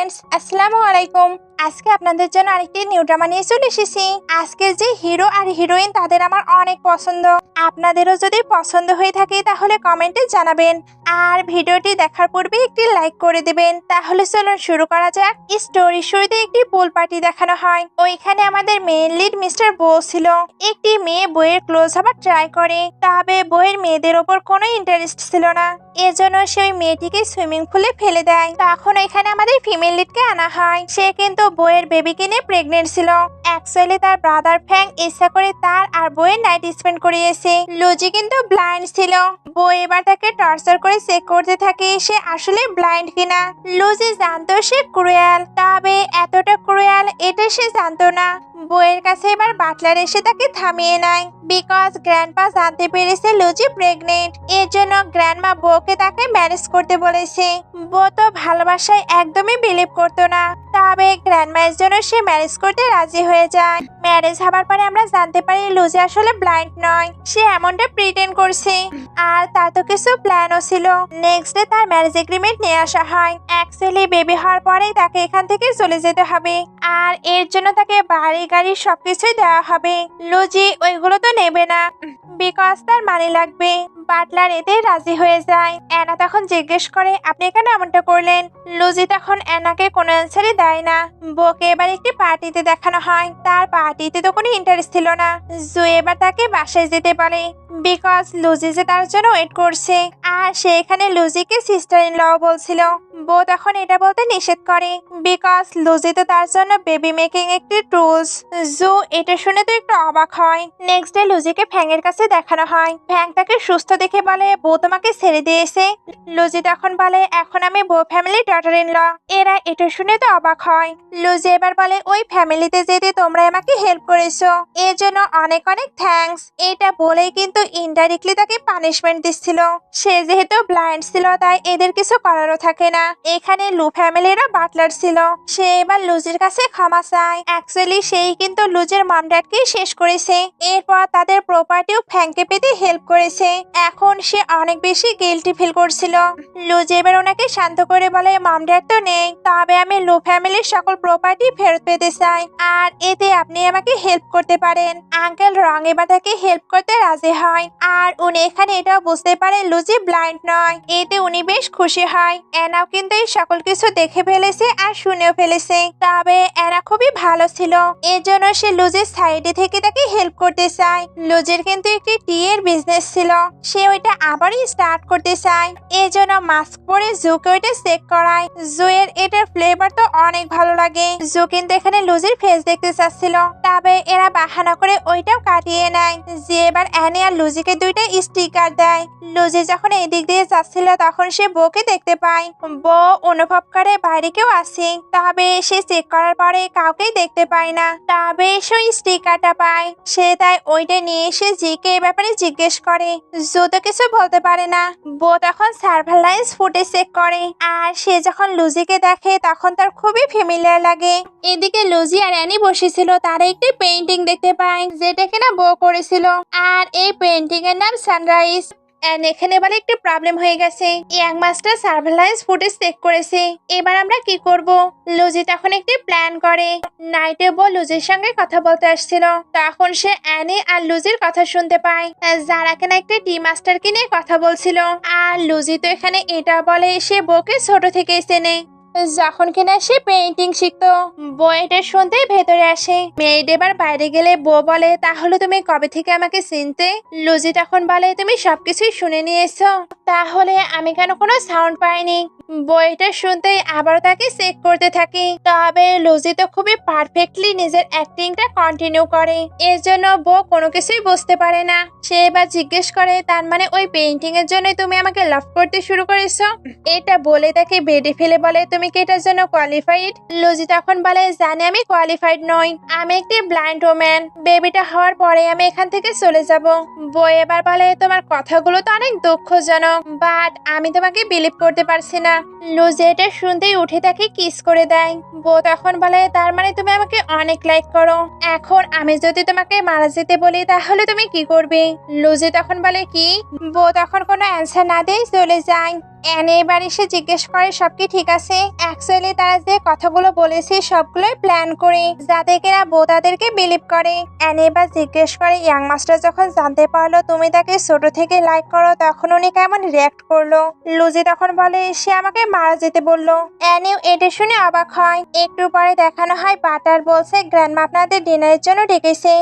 Friends, আসসালামু আলাইকুম। আজকে আপনাদের জন্য আরেকটি নিউ ড্রামা নিয়ে চলে এসেছি। আজকের যে হিরো আর হিরোইন তাদের আমার অনেক পছন্দ। আপনাদেরও যদি পছন্দ হয়ে থাকে তাহলে কমেন্টে জানাবেন আর ভিডিওটি দেখার পূর্বে একটি লাইক করে দেবেন। তাহলে চলুন শুরু করা যাক। স্টোরি শুরুতে একটি পুল পার্টি দেখানো হয়। ওইখানে আমাদের মেইন লিড মিস্টার বো ছিল। একটি মেয়ে বইয়ের ক্লোজ হবার ট্রাই করে, তবে বইয়ের মেয়েদের ওপর কোনো ইন্টারেস্ট ছিল না। এজন্য সে ওই মেয়েটিকে সুইমিং পুলে ফেলে দেয়। তখন এখানে আমাদের ফিমেল লিডকে আনা হয়। সে কিন্তু বইয়ের বেবিকে নিয়ে প্রেগনেন্ট ছিল। অ্যাকচুয়ালি তার ব্রাদার ফ্যাং ইচ্ছা করে তার আর বইয়ের নাইট স্পেন্ড করিয়েছে। লুজি কিন্তু ব্লাইন্ড ছিল। বই এবার তাকে টর্চার করে চেক করতে থাকে সে আসলে ব্লাইন্ড কিনা। লুজি জানতো সে ক্রুয়েল, তবে এতটা ক্রুয়েল এটা সে জানতো না। বইয়ের কাছে এবার বাটলার এসে তাকে থামিয়ে নেয়, বিকজ গ্র্যান্ডপা জানতে পেরেছে লুজি প্রেগনেন্ট। এর জন্য গ্র্যান্ডমা বউকে তাকে ম্যারেজ করতে বলেছে। বউ তো ভালোবাসায় একদমই বিলিভ করতো না, তবে গ্র্যান্ডমায়ের জন্য সে ম্যারেজ করতে রাজি হয়ে যায়। ম্যারেজ হবার পরে আমরা জানতে পারি লুজি আসলে ব্লাইন্ড নয়, সে এমনটা প্রিটেন্ড করছে। আর তার তো কিছু প্ল্যানও ছিল। নেক্সট ডে তার ম্যারেজ এগ্রিমেন্ট নিয়ে আসা হয়। অ্যাকচুয়ালি বেবি হওয়ার পরেই তাকে এখান থেকে চলে যেতে হবে, আর এর জন্য তাকে বাড়ি গাড়ি সবকিছুই দেওয়া হবে। লুজি ওইগুলো তো নেবে না, বিকজ তার মানি লাগবে। বাটলার এতে রাজি হয়ে যায়। অ্যানা তখন জিজ্ঞেস করে আপনি কেন এমনটা করলেন। লুজি তখন অ্যানাকে কোনো অ্যান্সারই দেয় না। বউকে এবার একটি পার্টিতে দেখানো হয়। তার পার্টিতে তো কোনো ইন্টারেস্ট ছিল না। জু এবার তাকে বাসায় যেতে বলে, বিকজ লুজি যে তার জন্য ওয়েট করছে। আর সে এখানে লুজিকে সিস্টার ইন ল বলছিল। বউ তখন এটা বলতে নিষেধ করে, বিকজ লুজি তো তার জন্য বেবি মেকিং একটি টুলস। জু এটা শুনে তো একটু অবাক হয়। নেক্সট ডে লুজিকে ফ্যাংয়ের কাছে দেখানো হয়। ফ্যাং তাকে সুস্থ দেখে বলে বউ তোমাকে ছেড়ে দিয়েছে। লুজি তখন বলে এখন আমি বউ ফ্যামিলি ডটার ইন ল। এরা এটা শুনে তো অবাক হয়। লুজি এবার বলে ওই ফ্যামিলিতে যেতে তোমরা আমাকে হেল্প করেছো, এর জন্য অনেক অনেক থ্যাঙ্কস। এটা বলেই কিন্তু ইনডাইরেক্টলি তাকে পানিশমেন্ট দিচ্ছিল। সে যেহেতু ব্লাইন্ড ছিল তাই এদের কিছু করারও থাকে না। এখানে লু ফ্যামিলিরও বাটলার ছিল। সে এবার লুজির কাছে ক্ষমা চায়। অ্যাকচুয়ালি সেই কিন্তু লুজির মম ড্যাডকে শেষ করেছে। এরপর তাদের প্রপার্টিও ফ্যাংকে পেতে হেল্প করেছে। এখন সে অনেক বেশি গিল্টি ফিল করছিল। লুজি এবার ওনাকে শান্ত করে বলে মম ড্যাড তো নেই, তবে আমি লু ফ্যামিলির সকল প্রপার্টি ফেরত পেতে চাই, আর এতে আপনি আমাকে হেল্প করতে পারেন। আঙ্কেল রং এবার তাকে হেল্প করতে রাজি হয়। আর উনি এখানে এটাও বুঝতে পারে লুজি ব্লাইন্ড নয়। এতে উনি বেশ খুশি হয়। অ্যানাও কিন্তু এই সকল কিছু দেখে ফেলেছে আর শুনেও ফেলেছে। তবে অ্যানা খুবই ভালো ছিল, এর জন্য সে লুজির সাইডে থেকে তাকে হেল্প করতে চায়। লুজির কিন্তু একটি টি এর বিজনেস ছিল, সে ওইটা আবারই স্টার্ট করতে চায়। এর জন্য মাস্ক পরে জুকে ওইটা চেক করায়। জুয়ের এটার ফ্লেভার তো অনেক ভালো লাগে। জু কিন্তু এখানে লুজির ফেস দেখতে চাচ্ছিল, তবে এরা বাহানা করে ওইটাও কাটিয়ে নেয়। যে এবার অ্যানি আর লুজিকে দুইটা স্টিকার দেয়। লুজি যখন এই দিক দিয়ে যাচ্ছিল তখন সে বউকে দেখতে পায়। বউ অনুভব করে বাইরে কেউ আসে, তবে সে চেক করার পরে কাউকেই দেখতে পায় না। তবে সে ওই স্টিকারটা পায়। সে তাই ওইটা নিয়ে এসে জিকে এই ব্যাপারে জিজ্ঞেস করে। জু তো কিছু বলতে পারে না। বউ তখন সার্ভেলাইন্স ফুটেজ চেক করে, আর সে যখন লুজিকে দেখে তখন তার খুবই ফ্যামিলিয়ার লাগে। এদিকে লুজি আর অ্যানি বসেছিল, তারা একটি পেইন্টিং দেখতে পায় যেটা কিনা বউ করেছিল, আর এই পেইন্টিং এর নাম সানরাইজ। এখানে এবার একটু প্রবলেম হয়ে গেছে। ইয়াং মাস্টার সার্ভেলান্স ফুটেজ চেক করেছে, এবার আমরা কি করব। লুজি তখন একটি প্ল্যান করে। নাইটে বউ লুজির সঙ্গে কথা বলতে আসছিল, তখন সে অ্যানি আর লুজির কথা শুনতে পায়, যারা কিনা একটি টি মাস্টারকে নিয়ে কথা বলছিল। আর লুজি তো এখানে এটা বলে সে বউকে ছোট থেকে চেনে, যখন কিনা সে পেইন্টিং শিখতো। বউ এটা শুনতে ভেতরে আসে। মেয়েড এবার বাইরে গেলে বউ বলে তাহলে তুমি কবে থেকে আমাকে চিনতে। লুজি তখন বলে তুমি সবকিছুই শুনে নিয়েছো, তাহলে আমি কেন কোনো সাউন্ড পাইনি। বইটা শুনতেই আবার তাকে চেক করতে থাকি। তবে লুজি তো খুবই পারফেক্টলি নিজের অ্যাক্টিংটা কন্টিনিউ করে, এর জন্য বউ কোনো কিছুই বুঝতে পারে না। সে এবার জিজ্ঞেস করে তার মানে ওই পেইন্টিং এর জন্য তুমি আমাকে লাভ করতে শুরু করেছো। এটা বলে তাকে বেডে ফেলে বলে তুমি কি এটার জন্য কোয়ালিফাইড। লুজি তখন বলে জানি আমি কোয়ালিফাইড নই, আমি একটি ব্লাইন্ড ওম্যান। বেবিটা হওয়ার পরে আমি এখান থেকে চলে যাব। বই এবার বলে তোমার কথাগুলো তো অনেক দুঃখজনক, বাট আমি তোমাকে বিলিভ করতে পারছি না। লুজি এটা শুনতেই উঠে তাকে কিস করে দেয়। বউ তখন বলে তার মানে তুমি আমাকে অনেক লাইক করো, এখন আমি যদি তোমাকে মারা যেতে বলি তাহলে তুমি কি করবে? লুজি তখন বলে কি? বউ তখন কোনো অ্যান্সার না দিয়ে চলে যায়। অ্যানি এবার এসে জিজ্ঞেস করে সব কি ঠিক আছে। অ্যাকচুয়ালি তারা যে কথাগুলো বলেছে সবগুলোই প্ল্যান করে, যাতে কিনা বউ তাদেরকে বিলিভ করে। অ্যানি এবার জিজ্ঞেস করে ইয়াং মাস্টার যখন জানতে পারলো তুমি তাকে ছোট থেকে লাইক করো তখন উনি কেমন রিয়াক্ট করলো? লুজি তখন বলে সে আমাকে মারা যেতে বললো। অ্যানিও এটা শুনে অবাক হয়। একটু পরে দেখানো হয় বাটার বলছে গ্র্যান্ডমা আপনাদের ডিনারের জন্য ডেকেছে।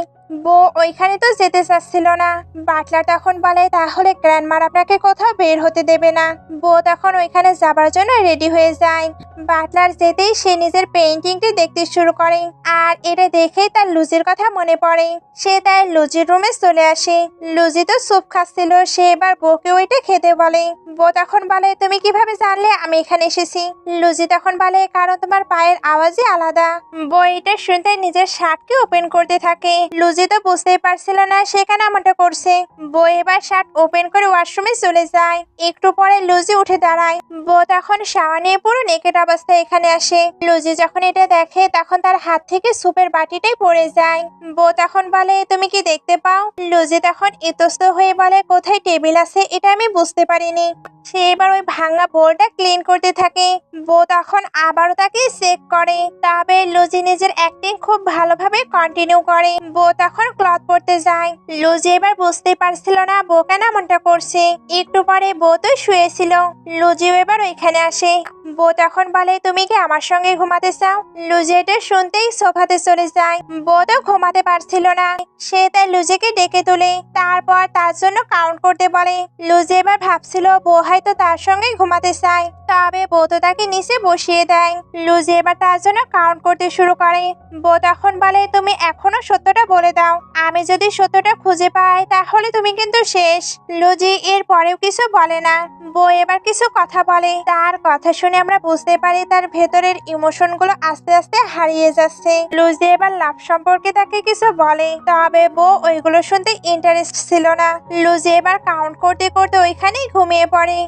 বউ ওইখানে তো যেতে চাচ্ছিল না। বাটলার তখন বলে তাহলে গ্র্যান্ডমার আপনাকে কোথাও বের হতে দেবে না। বউ তখন ওইখানে যাবার জন্য রেডি হয়ে যায়। বাটলার যেতেই সে নিজের পেইন্টিংটি দেখতে শুরু করে, আর এটা দেখেই তার লুজির কথা মনে পড়ে। সে তার লুজির রুমে চলে আসে। লুজি তো স্যুপ খাচ্ছিল, সে এবার বউকে ওইটা খেতে বলে। বউ তখন বলে তুমি কিভাবে জানলে আমি এখানে এসেছি? লুজি তখন বলে কারণ তোমার পায়ের আওয়াজই আলাদা। বউ এটা শুনতে নিজের শার্টকে ওপেন করতে থাকে। লুজি তো বুঝতেই পারছিল না সে কেন এমনটা করছে। বউ এবার শার্ট ওপেন করে ওয়াশরুমে চলে যায়। একটু পরে লুজি উঠে দাঁড়ায়। বউ তখন শাওয়ার নিয়ে পুরো নেকেট অবস্থায় এখানে আসে। লুজি যখন এটা দেখে তখন তার হাত থেকে সুপের বাটিটাই পড়ে যায়। বউ তখন বলে তুমি কি দেখতে পাও? লুজি তখন ইতস্ত হয়ে বলে কোথায় টেবিল আছে এটা আমি বুঝতে পারিনি। সে এবার ওই ভাঙা বোলটা ক্লিন করতে থাকে। বউ তখন আবারও তাকে চেক করে, তবে লুজি নিজের অ্যাক্টিং খুব ভালোভাবে কন্টিনিউ করে। বউ তখন ক্লথ পরতে যায়। লুজি এবার বুঝতে পারছিল না বউ কেন এমনটা করছে। একটু পরে বউ তো শুয়েছিল। লুজিও এবার ওইখানে আসে। বউ তখন বলে তুমি কি আমার সঙ্গে ঘুমাতে চাও? লুজি এটা শুনতেই সোফাতে চলে যায়। বউ তো ঘুমাতে পারছিল না, সে তাই লুজিকে ডেকে তোলে, তারপর তার জন্য কাউন্ট করতে বলে। লুজি এবার ভাবছিল বউ হয়তো তার সঙ্গে ঘুমাতে চায়, তবে বউ তো তাকে নিচে বসিয়ে দেয়। লুজি এবার তার জন্য কাউন্ট করতে শুরু করে। বউ তখন বলে তুমি এখনো সত্যটা বলে দাও, আমি যদি সত্যটা খুঁজে পাই তাহলে তুমি কিন্তু শেষ। লুজি এর পরেও কিছু বলে না। বউ এবার কিছু কথা বলে, তার কথা শুনে আমরা বুঝতে পারি তার ভেতরের ইমোশন গুলো আস্তে আস্তে হারিয়ে যাচ্ছে। লুজি এবার লাভ সম্পর্কে তাকে কিছু বলে, তবে বউ ওইগুলো শুনতে ইন্টারেস্ট ছিল না। লুজি এবার কাউন্ট করতে করতে ওইখানেই ঘুমিয়ে পড়ে।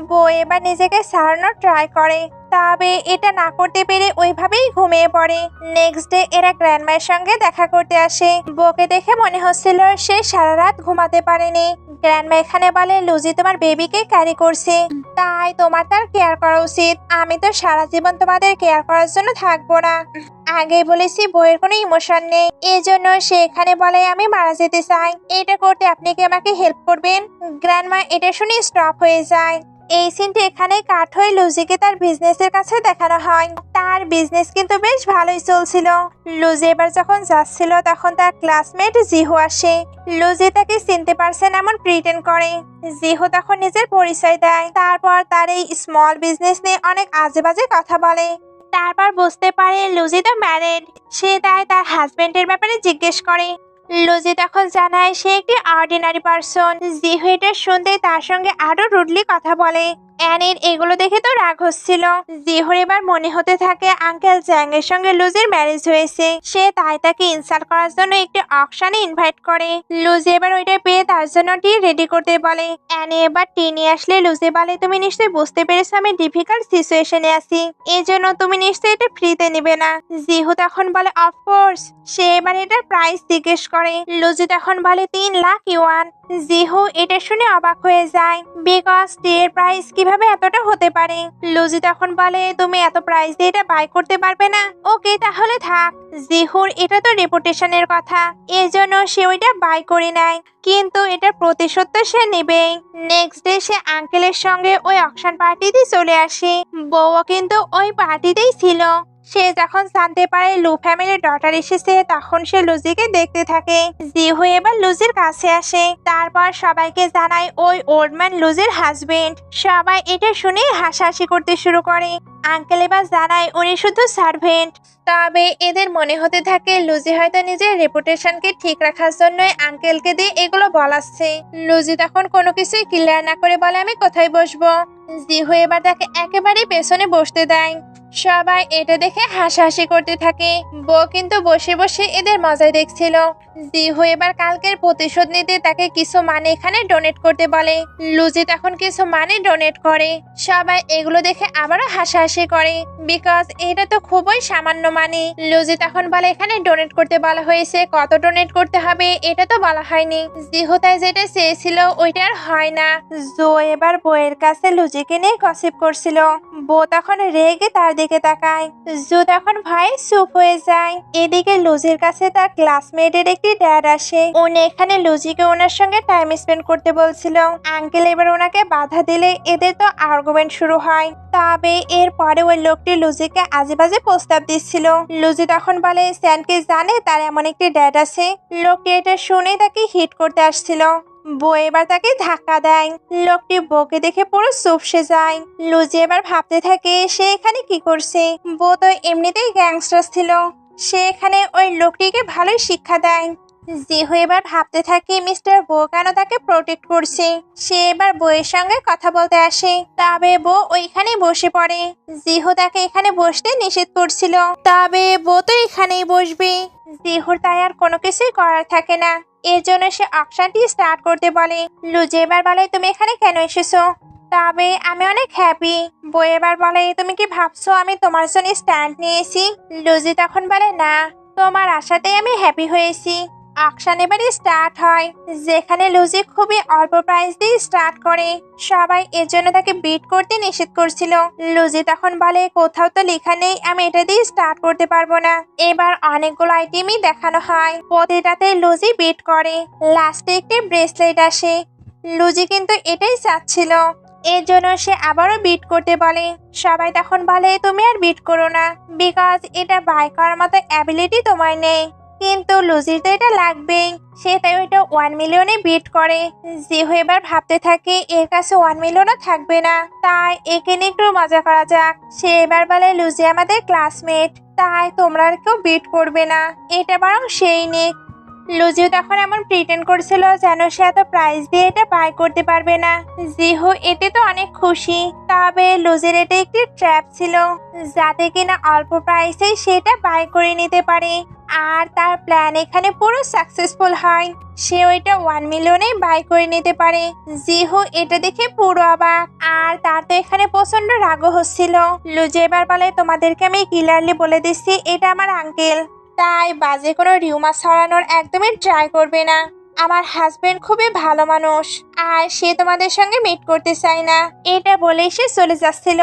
বউ এবার নিজেকে সারানোর ট্রাই করে, তবে এটা না করতে পেরে ওইভাবেই ঘুমিয়ে পড়ে। নেক্সট ডে এরা গ্র্যান্ডমায়ের সঙ্গে দেখা করতে আসে। বউকে দেখে মনে হচ্ছিল সে সারা রাত ঘুমাতে পারেনি। গ্র্যান্ডমা এখানে বলে লুজি তোমার বেবিকে ক্যারি করছে, তাই তোমার তার কেয়ার করা উচিত। আমি তো সারা জীবন তোমাদের কেয়ার করার জন্য থাকবো না। আগেই বলেছি বইয়ের কোনো ইমোশন নেই, এই জন্য সে এখানে বলে আমি মারা যেতে চাই। এটা করতে আপনি কি আমাকে হেল্প করবেন? গ্র্যান্ডমা এটা শুনে স্টপ হয়ে যায়। এই সিনটি এখানে কাট হয়ে লুজিকে তার বিজনেসের কাছে দেখানো হয়। তার বিজনেস কিন্তু বেশ ভালোই চলছিল। লুজি এবার যখন যাচ্ছিল তখন তার ক্লাসমেট জিহু আসে। লুজি তাকে চিনতে পারছেন এমন প্রিটেন্ড করে। জিহু তখন নিজের পরিচয় দেয়, তারপর তার এই স্মল বিজনেস নিয়ে অনেক আজে বাজে কথা বলে। তারপর বুঝতে পারে লুজি তো ম্যারিড। সে তার হাজবেন্ডের ব্যাপারে জিজ্ঞেস করে। লুজি তখন জানায় সে একটি অর্ডিনারি পারসন। জিহু এটা শুনতে তার সঙ্গে আরো রুডলি কথা বলে। অ্যানির এগুলো দেখে তো রাগ হচ্ছিল। জিহুর এবার মনে হতে থাকে আঙ্কেল জ্যাং এর সঙ্গে লুজির ম্যারেজ হয়েছে। সে তাকে ইনসাল্ট করার জন্য একটি অকশনে ইনভাইট করে। লুজি এবার ওইটা পেয়ে তার জন্য টি রেডি করতে বলে। অ্যানি এবার টি নিয়ে আসলে লুজি বলে তুমি নিশ্চয়ই বুঝতে পেরেছো আমি ডিফিকাল্ট সিচুয়েশনে আছি, এই জন্য তুমি নিশ্চয়ই এটা ফ্রিতে নিবে না। জিহু তখন বলে অফকোর্স। সে এবার এটার প্রাইস জিজ্ঞেস করে। লুজি তখন বলে 3 লাখ ইউয়ান। জিহু এটা শুনে অবাক হয়ে যায়, বিকজ টি এর প্রাইস কিভাবে এতটা হতে পারে। লুজি তখন বলে তুমি এত প্রাইস দিয়ে এটা বাই করতে পারবে না। ওকে তাহলে থাক। জিহুর এটা তো রেপুটেশনের কথা, এজন্য সে ওইটা বাই করে নেয়, কিন্তু এটা প্রতিশোধ তো সে নেবেই। নেক্সট ডে সে আঙ্কেলের সঙ্গে ওই অকশন পার্টিতে চলে আসে। বউও কিন্তু ওই পার্টিতেই ছিল। সে যখন জানতে পারে লু ফ্যামিলির ডটার এসেছে তখন সে লুজিকে দেখতে থাকে। জিহু এবার লুজির কাছে আসে, তারপর সবাইকে জানায় ওই ওল্ড ম্যান লুজির হাজবেন্ড। সবাই এটা শুনে হাসাহাসি করতে শুরু করে। আঙ্কেল এবার জানায় উনি শুধু সার্ভেন্ট। তবে এদের মনে হতে থাকে লুজি হয়তো নিজের রেপুটেশনকে ঠিক রাখার জন্যই আঙ্কেলকে দিয়ে এগুলো বলাচ্ছে। লুজি তখন কোনো কিছুই ক্লিয়ার না করে বলে আমি কোথায় বসবো। জিহু এবার তাকে একেবারেই পেছনে বসতে দেয়। সবাই এটা দেখে হাসাহাসি করতে থাকে। বউ কিন্তু বসে বসে এদের মজা দেখছিল। জিহু এবার কালকের প্রতিশোধ নিতে তাকে কিছু মানি এখানে ডোনেট করতে বলে। লুজি তখন কিছু মানি ডোনেট করে। সবাই এগুলো দেখে আবারও হাসাহাসি করে, বিকজ এটা তো খুবই সামান্য মানি। লুজি তখন বলে এখানে ডোনেট করতে বলা হয়েছে, কত ডোনেট করতে হবে এটা তো বলা হয়নি। জিহু তাই যেটা চেয়েছিল ওইটা আর হয় না। জো এবার বউয়ের কাছে লুজিকে নিয়ে গসিপ করছিল। বউ তখন রেগে তার দিকে তাকায়। জো তখন ভয়ে চুপ হয়ে যায়। এদিকে লুজির কাছে তার ক্লাসমেটের একটি ড্যাড আসে। উনি এখানে লুজিকে ওনার সঙ্গে টাইম স্পেন্ড করতে বলছিল। আঙ্কেল এবার ওনাকে বাধা দিলে এদের তো আর্গুমেন্ট শুরু হয়। তবে এরপরে ওই লোকটি লুজিকে আজেবাজে প্রস্তাব দিচ্ছিল। লুজি তখন বলে স্যানকে জানে তার এমন একটি ড্যাড আছে। লোকটি এটা শুনে তাকে হিট করতে আসছিল। বউ এবার তাকে ধাক্কা দেয়। লোকটি বউকে দেখে পুরো চুপসে যায়। লুজি এবার ভাবতে থাকে সে এখানে কি করছে। বউ তো এমনিতেই গ্যাংস্টার ছিল, সে এখানে ওই লোকটিকে ভালোই শিক্ষা দেয়। জিহু এবার ভাবতে থাকে মিস্টার বউ কেন তাকে প্রোটেক্ট করছে। সে এবার বউয়ের সঙ্গে কথা বলতে আসে। তবে বউ ওইখানে বসে পড়ে। জিহু তাকে এখানে বসতে নিষেধ করছিল, তবে বউ তো এখানেই বসবে। জিহুর তাই আর কোনো কিছুই করার থাকে না। এর জন্য সে অকশনটি স্টার্ট করতে বলে। লুজি এবার বলে তুমি এখানে কেন এসেছো। তবে আমি অনেক হ্যাপি। বউ এবার বলে তুমি কি ভাবছো আমি তোমার জন্য স্ট্যান্ড নিয়েছি। লুজি তখন বলে না, তোমার আশাতেই আমি হ্যাপি হয়েছি। অকশন এবারে স্টার্ট হয়, যেখানে লুজি খুবই অল্প প্রাইস দিয়ে স্টার্ট করে। সবাই এর জন্য তাকে বিট করতে নিষেধ করছিল। লুজি তখন বলে কোথাও তো লেখা নেই আমি এটা দিয়ে স্টার্ট করতে পারবো না। এবার অনেকগুলো আইটেমই দেখানো হয়, প্রতিটাতে লুজি বিট করে। লাস্টে একটি ব্রেসলেট আসে। লুজি কিন্তু এটাই চাচ্ছিল, এর জন্য সে আবারও বিট করতে বলে। সবাই তখন বলে তুমি আর বিট করো না, বিকজ এটা বাই করার মতো অ্যাবিলিটি তোমার নেই। কিন্তু লুজির তো এটা লাগবেই, সে তাই ওইটা 1 মিলিয়নে বিট করে। জিহু এবার ভাবতে থাকে এর কাছে 1 মিলিয়নও থাকবে না, তাই একে নিয়ে একটু মজা করা যাক। সে এবার বলে লুজি আমাদের ক্লাসমেট, তাই তোমরা আর কেউ বিট করবে না, এটা বরং সেই নিক। লুজিও তখন এমন প্রিটেন্ড করছিল যেন সে এত প্রাইস দিয়ে এটা বাই করতে পারবে না। জিহু এতে তো অনেক খুশি, তবে লুজির এটা একটি ট্র্যাপ ছিল, যাতে কিনা অল্প প্রাইসেই সেটা বাই করে নিতে পারে। আর তার প্ল্যান এখানে পুরো সাকসেসফুল হয়, সে ওইটা 1 মিলিয়নে বাই করে নিতে পারে। জিহু এটা দেখে পুরো অবাক, আর তার তো এখানে প্রচন্ড রাগও হচ্ছিল। লুজি এবার বলে তোমাদেরকে আমি ক্লিয়ারলি বলে দিচ্ছি এটা আমার আঙ্কেল, তাই বাজে কোনো রিউমার ছড়ানোর একদমই ট্রাই করবে না। আমার হাজবেন্ড খুবই ভালো মানুষ, আর সে তোমাদের সঙ্গে মিট করতে চায় না। এটা বলে সে চলে যাচ্ছিল।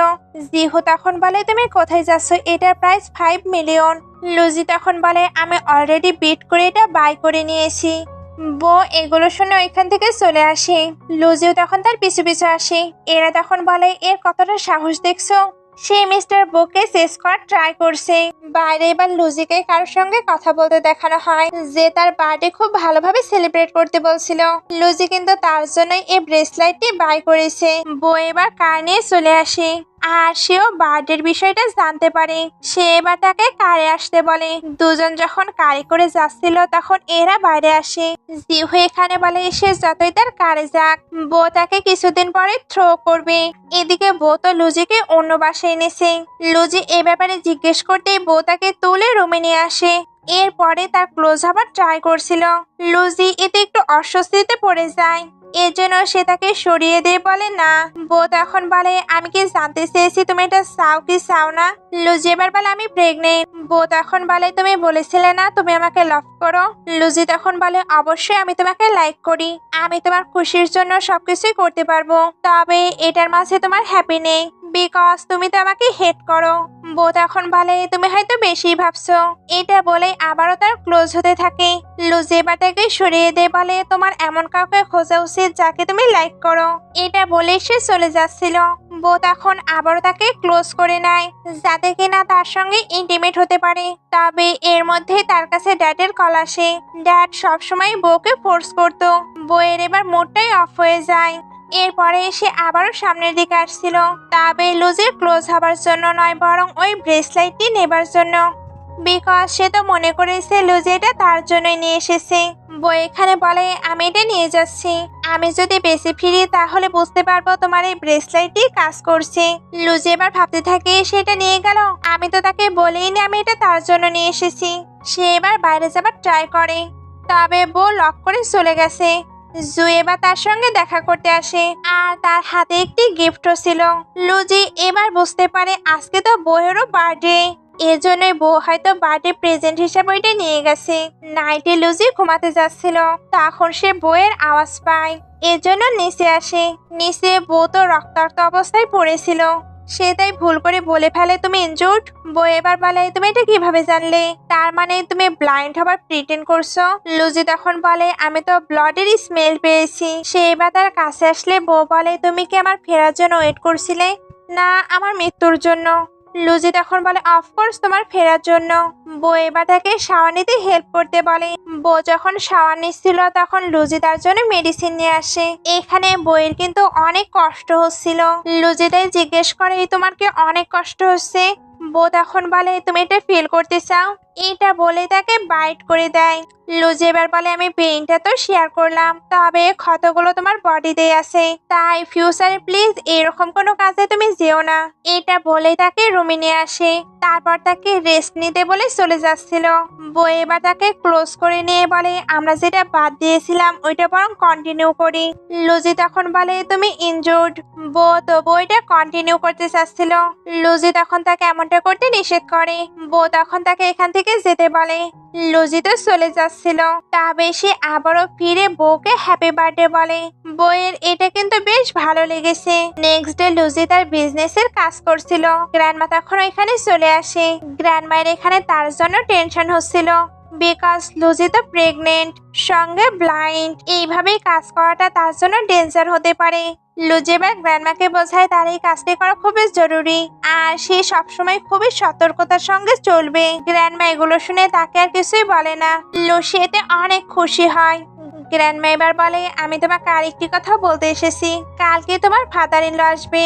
জিহু তখন বলে তুমি কোথায় যাচ্ছ, এটার প্রাইস 5 মিলিয়ন। লুজি তখন বলে আমি অলরেডি বিট করে এটা বাই করে নিয়েছি। বউ এগুলো শুনে ওইখান থেকে চলে আসে। লুজিও তখন তার পিছু পিছু আসে। এরা তখন বলে এর কতটা সাহস দেখছো, সে মিস্টার বুকে শেষ করার ট্রাই করছে। বাইরে এবার লুজিকে কারোর সঙ্গে কথা বলতে দেখানো হয়, যে তার বার্থডে খুব ভালোভাবে সেলিব্রেট করতে বলছিল। লুজি কিন্তু তার জন্যই এই ব্রেসলেটটি বাই করেছে। বউ এবার কার নিয়ে চলে আসে, আর সেও বার্থডের বিষয়টা জানতে পারে। সে এবার তাকে কারে আসতে বলে। দুজন যখন কারে করে যাচ্ছিল তখন এরা বাইরে আসে। জিহু এখানে বলে সে যতই তার কারে যাক, বউ তাকে কিছুদিন পরে থ্রো করবে। এদিকে বউ তো লুজিকে অন্য বাসায় এনেছে। লুজি এ ব্যাপারে জিজ্ঞেস করতেই বউ তাকে তুলে রুমে নিয়ে আসে। এরপরে তার ক্লোজ হবার ট্রাই করছিল। লুজি এতে একটু অস্বস্তিতে পড়ে যায়, এর জন্য সে তাকে সরিয়ে দিয়ে বলে না। বউ তখন বলে আমি কি জানতে চেয়েছি তুমি এটা চাও কি চাও না। লুজি এবার বলে আমি প্রেগনেন্ট। বউ তখন বলে তুমি বলেছিলে না তুমি আমাকে লাভ করো। লুজি তখন বলে অবশ্যই আমি তোমাকে লাইক করি, আমি তোমার খুশির জন্য সবকিছুই করতে পারবো, তবে এটার মাঝে তোমার হ্যাপি নেই, বিকজ তুমি তো আমাকে হেট করো। বউ তখন বলে তুমি হয়তো বেশি ভাবছো। এটা বলে আবারও তার ক্লোজ হতে থাকে। লুজি এবার তাকে সরিয়ে দিয়ে বলে তোমার এমন কাউকে খোঁজা উচিত যাকে তুমি লাইক করো। এটা বলে সে চলে যাচ্ছিল। বউ তখন আবারও তাকে ক্লোজ করে নেয়, যাতে কিনা তার সঙ্গে ইন্টিমেট হতে পারে। তবে এর মধ্যে তার কাছে ড্যাডের কল আসে। ড্যাড সবসময় বউকে ফোর্স করতো। বউয়ের এবার মুডটাই অফ হয়ে যায়। এরপরে সে আবারও সামনের দিকে আসছিল, তবে লুজির ক্লোজ হবার জন্য নয়, বরং ওই ব্রেসলেটটি নেবার জন্য, বিকজ সে তো মনে করেছে লুজি এটা তার জন্যই নিয়ে এসেছে। বউ এখানে বলে আমি এটা নিয়ে যাচ্ছি, আমি যদি বেশি ফিরি তাহলে বুঝতে পারবো তোমার এই ব্রেসলেটটি কাজ করছে। লুজি এবার ভাবতে থাকে সেটা নিয়ে গেল, আমি তো তাকে বলেই নি আমি এটা তার জন্য নিয়ে এসেছি। সে এবার বাইরে যাবার ট্রাই করে, তবে বউ লক করে চলে গেছে। জুই এবার তার সঙ্গে দেখা করতে আসে আর তার হাতে একটি গিফটও ছিল। লুজি এবার বুঝতে পারে আজকে তো বউয়েরও বার্থডে, এজন্যই বউ হয়তো বার্থডে প্রেজেন্ট হিসাবে ওইটা নিয়ে গেছে। নাইটে লুজি ঘুমাতে যাচ্ছিল, তখন সে বউয়ের আওয়াজ পায়, এজন্য নিচে আসে। নিচে বউ তো রক্তাক্ত অবস্থায় পড়েছিল, সে তাই ভুল করে বলে ফেলে তুমি ইনজুর্ড। বউ এবার বলে তুমি এটা কিভাবে জানলে, তার মানে তুমি ব্লাইন্ড হবার প্রিটেন্ড করছো। লুজি তখন বলে আমি তো ব্লাডের স্মেল পেয়েছি। সে এবার তার কাছে আসলে বউ বলে তুমি কি আমার ফেরার জন্য ওয়েট করছিলে, না আমার মৃত্যুর জন্য। লুজি তখন বলে অফকোর্স তোমার ফেরার জন্য। বউ এবার তাকে শাওয়ার নিতে হেল্প করতে বলে। বউ যখন শাওয়ার নিচ্ছিল তখন লুজি তার জন্য মেডিসিন নিয়ে আসে। এখানে বউয়ের কিন্তু অনেক কষ্ট হচ্ছিল। লুজি তাই জিজ্ঞেস করে তোমার কি অনেক কষ্ট হচ্ছে। বউ তখন বলে তুমি এটা ফিল করতে চাও, এটা বলে তাকে বাইট করে দেয়। লুজি এবার বলে আমি পেইনটা তো শেয়ার করলাম, তবে ক্ষতগুলো তোমার বডিতেই আছে, তাই ফিউচারে প্লিজ এরকম কোনো কাজে তুমি যেও না। এটা বলে তাকে রুমে নিয়ে আসে, তারপর তাকে রেস্ট নিতে বলে চলে যাচ্ছিল। বউ এবার তাকে ক্লোজ করে নিয়ে বলে আমরা যেটা বাদ দিয়েছিলাম ওইটা বরং কন্টিনিউ করি। লুজি তখন বলে তুমি ইনজুর্ড। বউ তো বইটা কন্টিনিউ করতে চাচ্ছিল, লুজি তখন তাকে এমনটা করতে নিষেধ করে। বউ তখন তাকে এখান থেকে যেতে বলে। লুজি তো চলে যাচ্ছিল, তবে সে আবারও ফিরে বউকে হ্যাপি বার্থডে বলে। বউয়ের এটা কিন্তু বেশ ভালো লেগেছে। নেক্সট ডে লুজি তার বিজনেসের কাজ করছিল, গ্র্যান্ডমা তখন এখানে চলে আসে। গ্র্যান্ডমায়ের এখানে তার জন্য টেনশন হচ্ছিল, বিকজ লুজি তো প্রেগনেন্ট, সঙ্গে ব্লাইন্ড, এইভাবেই কাজ করাটা তার জন্য ডেঞ্জার হতে পারে। লুজি এবার গ্র্যান্ডমাকে বোঝায় তার এই কাজটি করা খুবই জরুরি আর সে সবসময় খুবই সতর্কতার সঙ্গে চলবে। গ্র্যান্ডমা এগুলো শুনে তাকে আর কিছুই বলে না। লুসি এতে অনেক খুশি হয়। গ্র্যান্ডমা এবার বলে আমি তোমাকে আরেকটি কথা বলতে এসেছি, কালকে তোমার ফাদার ইন ল আসবে,